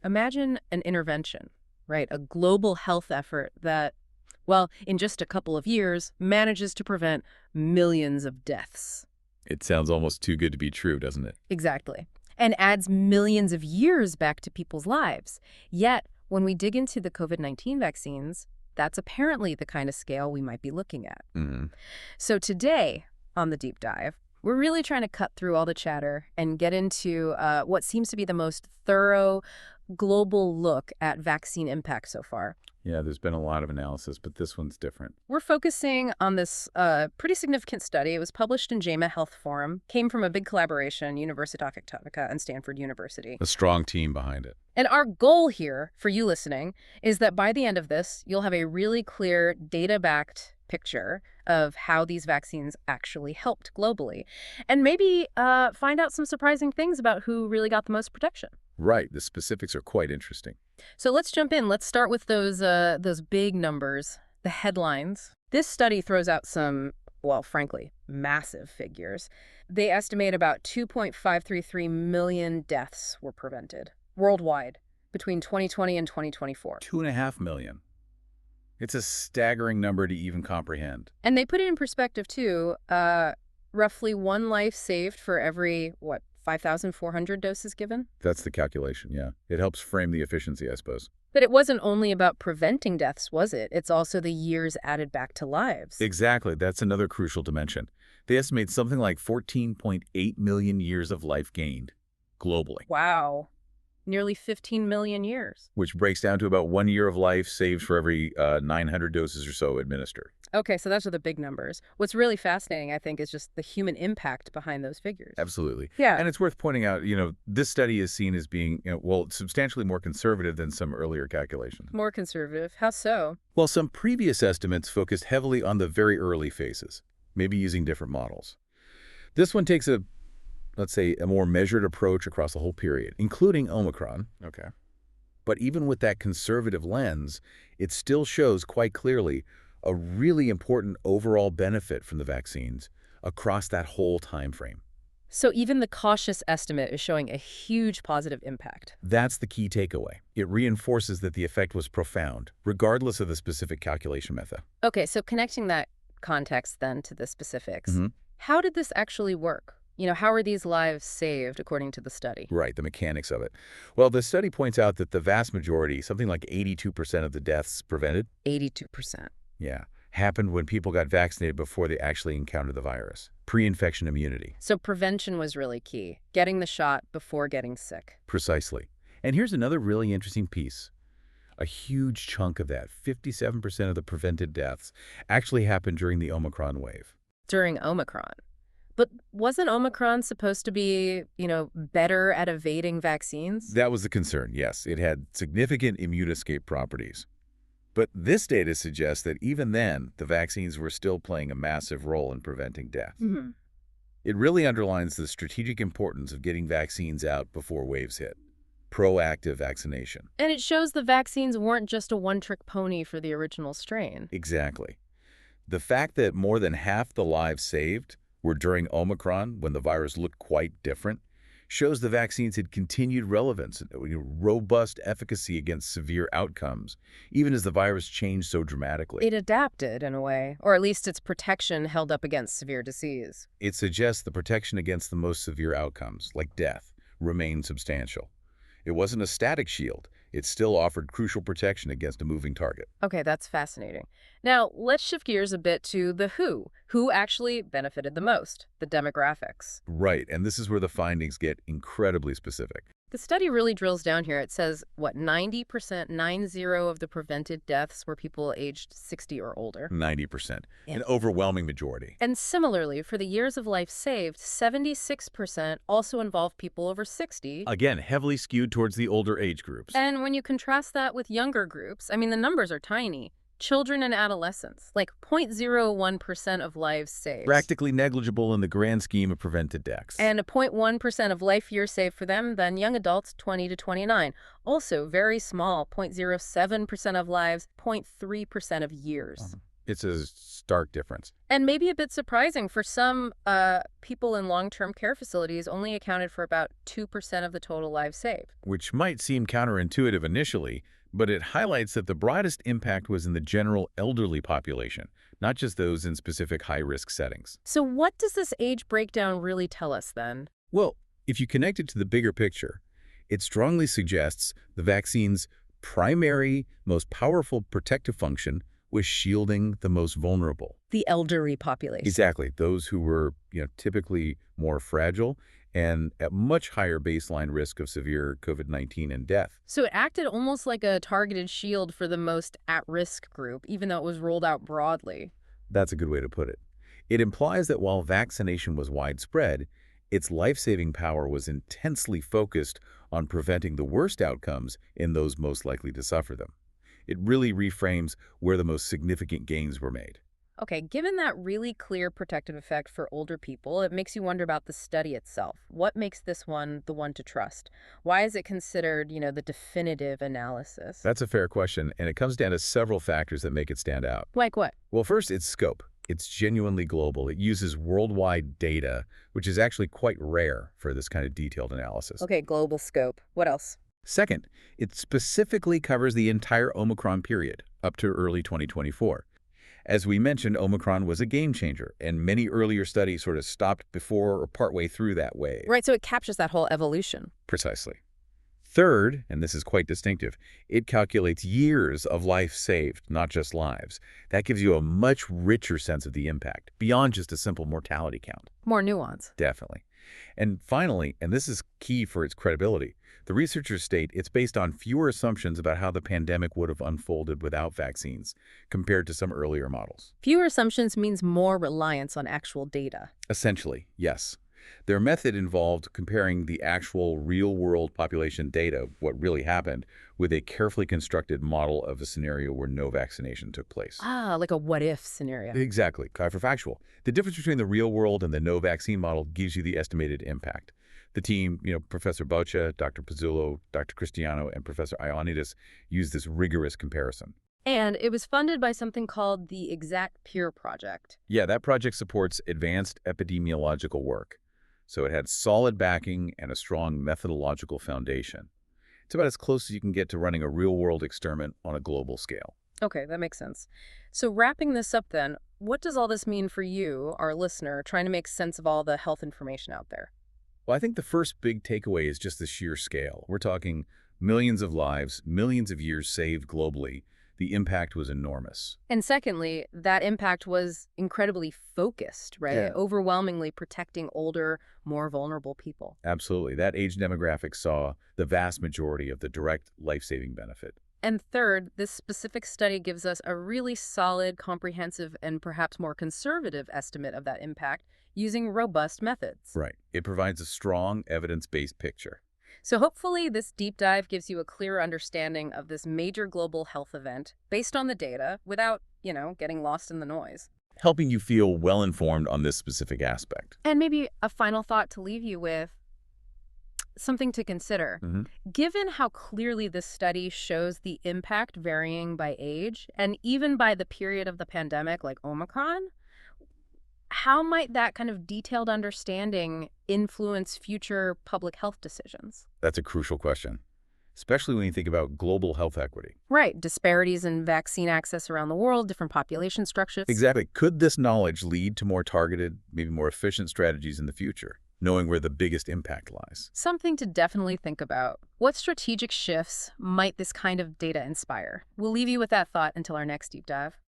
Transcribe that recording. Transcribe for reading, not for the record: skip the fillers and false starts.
Imagine an intervention, right? A global health effort that, well, in just a couple of years, manages to prevent millions of deaths. It sounds almost too good to be true, doesn't it? Exactly. And adds millions of years back to people's lives. Yet, when we dig into the COVID-19 vaccines, that's apparently the kind of scale we might be looking at. So today, on the deep dive, we're really trying to cut through all the chatter and get into what seems to be the most thorough global look at vaccine impact so far. Yeah, there's been a lot of analysis, but this one's different. We're focusing on this pretty significant study. It was published in JAMA Health Forum, came from a big collaboration, Universitat Católica and Stanford University. A strong team behind it. And our goal here, for you listening, is that by the end of this, you'll have a really clear data-backed picture of how these vaccines actually helped globally. And maybe find out some surprising things about who really got the most protection. Right. The specifics are quite interesting. So let's jump in. Let's start with those big numbers, the headlines. This study throws out some, well, frankly, massive figures. They estimate about 2.533 million deaths were prevented worldwide between 2020 and 2024. 2.5 million. It's a staggering number to even comprehend. And they put it in perspective, too. Roughly one life saved for every, 5,400 doses given? That's the calculation, yeah. It helps frame the efficiency, I suppose. But it wasn't only about preventing deaths, was it? It's also the years added back to lives. Exactly. That's another crucial dimension. They estimate something like 14.8 million years of life gained globally. Wow. Nearly 15 million years. Which breaks down to about 1 year of life saved for every 900 doses or so administered. Okay, so those are the big numbers. What's really fascinating, I think, is just the human impact behind those figures. Absolutely. Yeah. And it's worth pointing out, this study is seen as being, substantially more conservative than some earlier calculations. More conservative? How so? Well, some previous estimates focused heavily on the very early phases, maybe using different models. This one takes let's say, a more measured approach across the whole period, including Omicron. Okay. But even with that conservative lens, it still shows quite clearly a really important overall benefit from the vaccines across that whole time frame. So even the cautious estimate is showing a huge positive impact. That's the key takeaway. It reinforces that the effect was profound, regardless of the specific calculation method. Okay, so connecting that context then to the specifics, how did this actually work? How are these lives saved according to the study? Right, the mechanics of it. Well, the study points out that the vast majority, something like 82% of the deaths prevented. 82%. Yeah, happened when people got vaccinated before they actually encountered the virus. Pre-infection immunity. So prevention was really key, getting the shot before getting sick. Precisely. And here's another really interesting piece. A huge chunk of that, 57% of the prevented deaths, actually happened during the Omicron wave. During Omicron. But wasn't Omicron supposed to be, better at evading vaccines? That was the concern, yes. It had significant immune escape properties. But this data suggests that even then, the vaccines were still playing a massive role in preventing death. It really underlines the strategic importance of getting vaccines out before waves hit. Proactive vaccination. And it shows the vaccines weren't just a one-trick pony for the original strain. Exactly. The fact that more than half the lives saved were during Omicron, when the virus looked quite different, shows the vaccines had continued relevance and robust efficacy against severe outcomes, even as the virus changed so dramatically. It adapted in a way, or at least its protection held up against severe disease. It suggests the protection against the most severe outcomes, like death, remained substantial. It wasn't a static shield. It still offered crucial protection against a moving target. Okay, that's fascinating. Now, let's shift gears a bit to the who. Who actually benefited the most? The demographics. Right, and this is where the findings get incredibly specific. The study really drills down here. It says, 90%, 90 of the prevented deaths were people aged 60 or older. 90%, Yeah. An overwhelming majority. And similarly, for the years of life saved, 76% also involved people over 60. Again, heavily skewed towards the older age groups. And when you contrast that with younger groups, the numbers are tiny. Children and adolescents, like 0.01% of lives saved. Practically negligible in the grand scheme of prevented deaths. And a 0.1% of life years saved for them, then young adults 20 to 29. Also very small, 0.07% of lives, 0.3% of years. It's a stark difference. And maybe a bit surprising for some people in long-term care facilities only accounted for about 2% of the total lives saved. Which might seem counterintuitive initially, but it highlights that the broadest impact was in the general elderly population, not just those in specific high-risk settings. So what does this age breakdown really tell us then? Well, if you connect it to the bigger picture, it strongly suggests the vaccine's primary, most powerful protective function was shielding the most vulnerable. The elderly population. Exactly. Those who were, typically more fragile and at much higher baseline risk of severe COVID-19 and death. So it acted almost like a targeted shield for the most at-risk group, even though it was rolled out broadly. That's a good way to put it. It implies that while vaccination was widespread, its life-saving power was intensely focused on preventing the worst outcomes in those most likely to suffer them. It really reframes where the most significant gains were made. Okay, given that really clear protective effect for older people, it makes you wonder about the study itself. What makes this one the one to trust? Why is it considered, the definitive analysis? That's a fair question, and it comes down to several factors that make it stand out. Like what? Well, first, its scope. It's genuinely global. It uses worldwide data, which is actually quite rare for this kind of detailed analysis. Okay, global scope. What else? Second, it specifically covers the entire Omicron period, up to early 2024. As we mentioned, Omicron was a game changer, and many earlier studies sort of stopped before or partway through that wave. Right, so it captures that whole evolution. Precisely. Third, and this is quite distinctive, it calculates years of life saved, not just lives. That gives you a much richer sense of the impact, beyond just a simple mortality count. More nuance. Definitely. And finally, and this is key for its credibility, the researchers state it's based on fewer assumptions about how the pandemic would have unfolded without vaccines, compared to some earlier models. Fewer assumptions means more reliance on actual data. Essentially, yes. Their method involved comparing the actual real-world population data, what really happened, with a carefully constructed model of a scenario where no vaccination took place. Ah, like a what-if scenario. Exactly, counterfactual. The difference between the real world and the no vaccine model gives you the estimated impact. The team, Professor Boccia, Dr. Pizzullo, Dr. Cristiano, and Professor Ioannidis used this rigorous comparison. And it was funded by something called the Exact Peer Project. Yeah, that project supports advanced epidemiological work. So it had solid backing and a strong methodological foundation. It's about as close as you can get to running a real-world experiment on a global scale. Okay, that makes sense. So wrapping this up then, what does all this mean for you, our listener, trying to make sense of all the health information out there? Well, I think the first big takeaway is just the sheer scale. We're talking millions of lives, millions of years saved globally. The impact was enormous. And secondly, that impact was incredibly focused, right? Yeah. Overwhelmingly protecting older, more vulnerable people. Absolutely. That age demographic saw the vast majority of the direct life-saving benefit. And third, this specific study gives us a really solid, comprehensive, and perhaps more conservative estimate of that impact using robust methods. Right. It provides a strong, evidence-based picture. So hopefully this deep dive gives you a clear understanding of this major global health event based on the data without, getting lost in the noise. Helping you feel well-informed on this specific aspect. And maybe a final thought to leave you with, something to consider. Given how clearly this study shows the impact varying by age and even by the period of the pandemic like Omicron, how might that kind of detailed understanding influence future public health decisions? That's a crucial question, especially when you think about global health equity. Right. Disparities in vaccine access around the world, different population structures. Exactly. Could this knowledge lead to more targeted, maybe more efficient strategies in the future, knowing where the biggest impact lies? Something to definitely think about. What strategic shifts might this kind of data inspire? We'll leave you with that thought until our next deep dive.